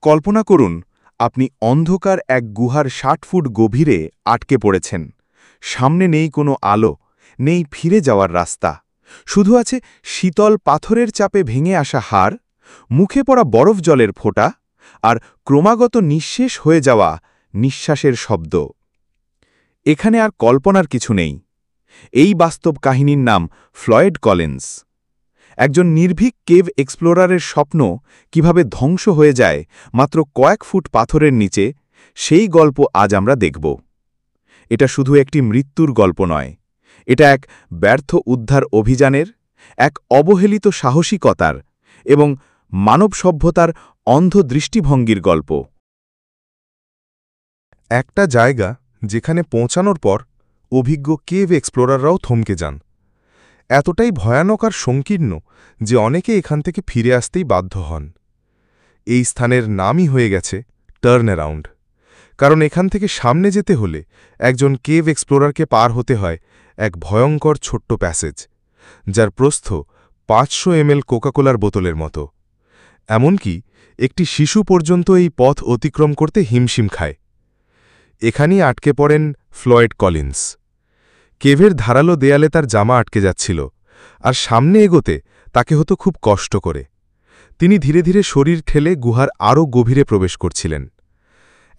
কল্পনা করুন আপনি অন্ধকার এক গুহার ৬০ ফুট গভীরে আটকে পড়েছেন। সামনে নেই কোনো আলো, নেই ফিরে যাওয়ার রাস্তা, শুধু আছে শীতল পাথরের চাপে ভেঙে আসা হাড়, মুখে পড়া বরফ জলের ফোঁটা আর ক্রমাগত নিঃশেষ হয়ে যাওয়া নিঃশ্বাসের শব্দ। এখানে আর কল্পনার কিছু নেই। এই বাস্তব কাহিনীর নাম ফ্লয়েড কলিন্স। একজন নির্ভীক কেভ এক্সপ্লোরারের স্বপ্ন কিভাবে ধ্বংস হয়ে যায় মাত্র কয়েক ফুট পাথরের নিচে, সেই গল্প আজ আমরা দেখব। এটা শুধু একটি মৃত্যুর গল্প নয়, এটা এক ব্যর্থ উদ্ধার অভিযানের, এক অবহেলিত সাহসিকতার এবং মানব সভ্যতার অন্ধ দৃষ্টিভঙ্গির গল্প। একটা জায়গা যেখানে পৌঁছানোর পর অভিজ্ঞ কেভ এক্সপ্লোরাররাও থমকে যান। এতটাই ভয়ানক আর সংকীর্ণ যে অনেকে এখান থেকে ফিরে আসতেই বাধ্য হন। এই স্থানের নামই হয়ে গেছে টার্ন অ্যারাউন্ড, কারণ এখান থেকে সামনে যেতে হলে একজন কেভ এক্সপ্লোরারকে পার হতে হয় এক ভয়ঙ্কর ছোট্ট প্যাসেজ, যার প্রস্থ ৫০০ ml কোকাকোলার বোতলের মতো। এমনকি একটি শিশু পর্যন্ত এই পথ অতিক্রম করতে হিমশিম খায়। এখানেই আটকে পড়েন ফ্লয়েড কলিন্স। কেভের ধারালো দেয়ালে তার জামা আটকে যাচ্ছিল, আর সামনে এগোতে তাকে হতো খুব কষ্ট করে। তিনি ধীরে ধীরে শরীর ঠেলে গুহার আরও গভীরে প্রবেশ করছিলেন।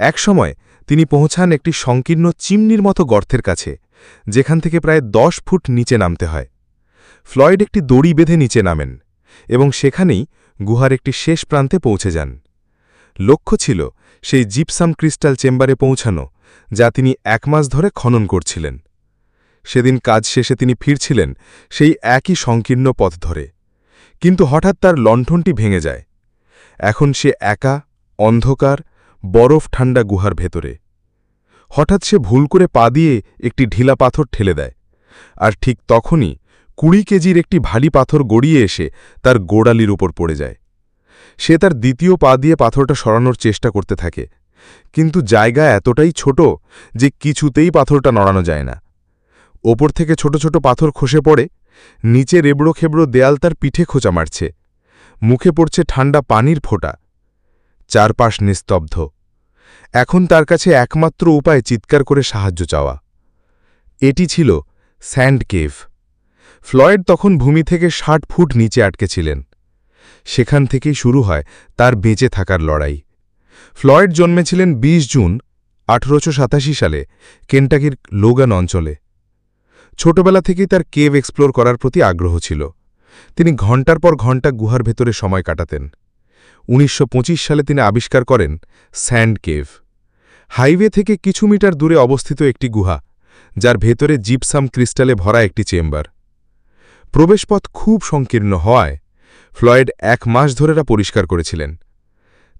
একসময় তিনি পৌঁছান একটি সংকীর্ণ চিমনির মতো গর্তের কাছে, যেখান থেকে প্রায় ১০ ফুট নিচে নামতে হয়। ফ্লয়েড একটি দড়ি বেঁধে নিচে নামেন এবং সেখানেই গুহার একটি শেষ প্রান্তে পৌঁছে যান। লক্ষ্য ছিল সেই জিপসাম ক্রিস্টাল চেম্বারে পৌঁছানো, যা তিনি ১ মাস ধরে খনন করছিলেন। সেদিন কাজ শেষে তিনি ফিরছিলেন সেই একই সংকীর্ণ পথ ধরে, কিন্তু হঠাৎ তার লণ্ঠনটি ভেঙে যায়। এখন সে একা, অন্ধকার, বরফ ঠান্ডা গুহার ভেতরে। হঠাৎ সে ভুল করে পা দিয়ে একটি ঢিলা পাথর ঠেলে দেয়, আর ঠিক তখনই ২০ কেজির একটি ভারী পাথর গড়িয়ে এসে তার গোড়ালির উপর পড়ে যায়। সে তার দ্বিতীয় পা দিয়ে পাথরটা সরানোর চেষ্টা করতে থাকে, কিন্তু জায়গা এতটাই ছোট যে কিছুতেই পাথরটা নড়ানো যায় না। ওপর থেকে ছোট ছোট পাথর খসে পড়ে, নিচে রেবড়ো খেবড়ো দেয়াল তার পিঠে খোঁচা মারছে, মুখে পড়ছে ঠান্ডা পানির ফোঁটা। চারপাশ নিস্তব্ধ। এখন তার কাছে একমাত্র উপায় চিৎকার করে সাহায্য চাওয়া। এটি ছিল স্যান্ড কেভ। ফ্লয়েড তখন ভূমি থেকে ৬০ ফুট নিচে আটকে ছিলেন। সেখান থেকেই শুরু হয় তার বেঁচে থাকার লড়াই। ফ্লয়েড জন্মেছিলেন ২০ জুন ১৮৮৭ সালে কেন্টাকির লোগান অঞ্চলে। ছোটবেলা থেকেই তার কেভ এক্সপ্লোর করার প্রতি আগ্রহ ছিল। তিনি ঘণ্টার পর ঘণ্টা গুহার ভেতরে সময় কাটাতেন। ১৯২৫ সালে তিনি আবিষ্কার করেন স্যান্ড কেভ। হাইওয়ে থেকে কিছু মিটার দূরে অবস্থিত একটি গুহা, যার ভেতরে জিপসাম ক্রিস্টালে ভরা একটি চেম্বার। প্রবেশপথ খুব সংকীর্ণ হওয়ায় ফ্লয়েড ১ মাস ধরে তা পরিষ্কার করেছিলেন।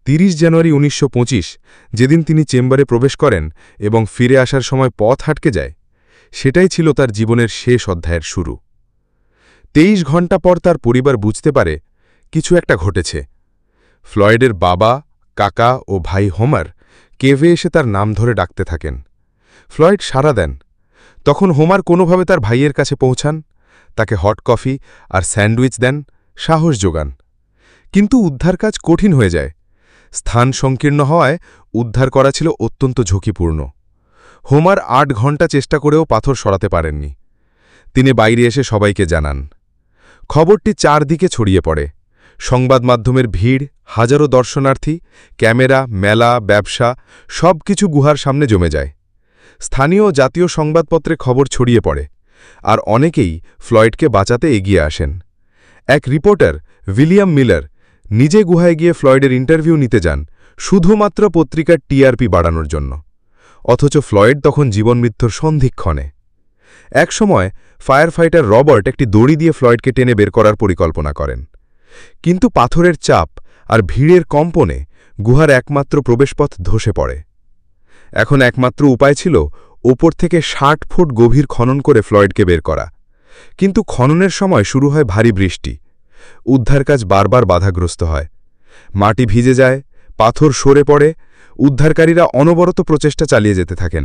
৩০ জানুয়ারি ১৯২৫, যেদিন তিনি চেম্বারে প্রবেশ করেন এবং ফিরে আসার সময় পথ আটকে যায়, সেটাই ছিল তার জীবনের শেষ অধ্যায়ের শুরু। ২৩ ঘণ্টা পর তার পরিবার বুঝতে পারে কিছু একটা ঘটেছে। ফ্লয়েডের বাবা, কাকা ও ভাই হোমার কেভে এসে তার নাম ধরে ডাকতে থাকেন। ফ্লয়েড সাড়া দেন। তখন হোমার কোনোভাবে তার ভাইয়ের কাছে পৌঁছান, তাকে হট কফি আর স্যান্ডউইচ দেন, সাহস যোগান। কিন্তু উদ্ধার কাজ কঠিন হয়ে যায়। স্থান সংকীর্ণ হওয়ায় উদ্ধার করা ছিল অত্যন্ত ঝুঁকিপূর্ণ। হোমার ৮ ঘণ্টা চেষ্টা করেও পাথর সরাতে পারেননি। তিনি বাইরে এসে সবাইকে জানান। খবরটি চারদিকে ছড়িয়ে পড়ে। সংবাদ মাধ্যমের ভিড়, হাজারো দর্শনার্থী, ক্যামেরা, মেলা, ব্যবসা সবকিছু গুহার সামনে জমে যায়। স্থানীয় ও জাতীয় সংবাদপত্রে খবর ছড়িয়ে পড়ে, আর অনেকেই ফ্লয়েডকে বাঁচাতে এগিয়ে আসেন। এক রিপোর্টার, উইলিয়াম মিলার, নিজে গুহায় গিয়ে ফ্লয়েডের ইন্টারভিউ নিতে যান, শুধুমাত্র পত্রিকার টিআরপি বাড়ানোর জন্য। অথচ ফ্লয়েড তখন জীবনমৃত্যুর সন্ধিক্ষণে। একসময় ফায়ার ফাইটার রবার্ট একটি দড়ি দিয়ে ফ্লয়েডকে টেনে বের করার পরিকল্পনা করেন, কিন্তু পাথরের চাপ আর ভিড়ের কম্পনে গুহার একমাত্র প্রবেশপথ ধসে পড়ে। এখন একমাত্র উপায় ছিল ওপর থেকে ৬০ ফুট গভীর খনন করে ফ্লয়েডকে বের করা। কিন্তু খননের সময় শুরু হয় ভারী বৃষ্টি। উদ্ধার কাজ বারবার বাধাগ্রস্ত হয়। মাটি ভিজে যায়, পাথর সরে পড়ে। উদ্ধারকারীরা অনবরত প্রচেষ্টা চালিয়ে যেতে থাকেন।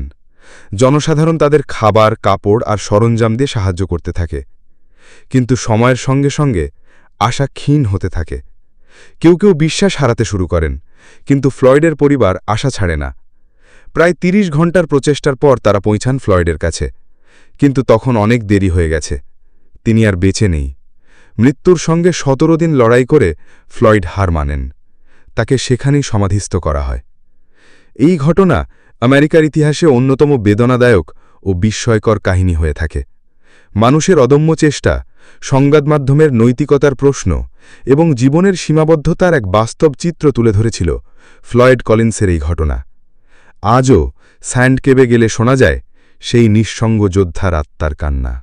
জনসাধারণ তাদের খাবার, কাপড় আর সরঞ্জাম দিয়ে সাহায্য করতে থাকে। কিন্তু সময়ের সঙ্গে সঙ্গে আশা ক্ষীণ হতে থাকে। কেউ কেউ বিশ্বাস হারাতে শুরু করেন, কিন্তু ফ্লয়েডের পরিবার আশা ছাড়ে না। প্রায় ৩০ ঘণ্টার প্রচেষ্টার পর তারা পৌঁছান ফ্লয়েডের কাছে, কিন্তু তখন অনেক দেরি হয়ে গেছে। তিনি আর বেঁচে নেই। মৃত্যুর সঙ্গে ১৭ দিন লড়াই করে ফ্লয়েড হার মানেন। তাকে সেখানেই সমাধিস্থ করা হয়। এই ঘটনা আমেরিকার ইতিহাসে অন্যতম বেদনাদায়ক ও বিস্ময়কর কাহিনী হয়ে থাকে। মানুষের অদম্য চেষ্টা, সংবাদমাধ্যমের নৈতিকতার প্রশ্ন এবং জীবনের সীমাবদ্ধতার এক বাস্তব চিত্র তুলে ধরেছিল ফ্লয়েড কলিন্সের এই ঘটনা। আজও স্যান্ড কেবে গেলে শোনা যায় সেই নিঃসঙ্গ যোদ্ধার আত্মার কান্না।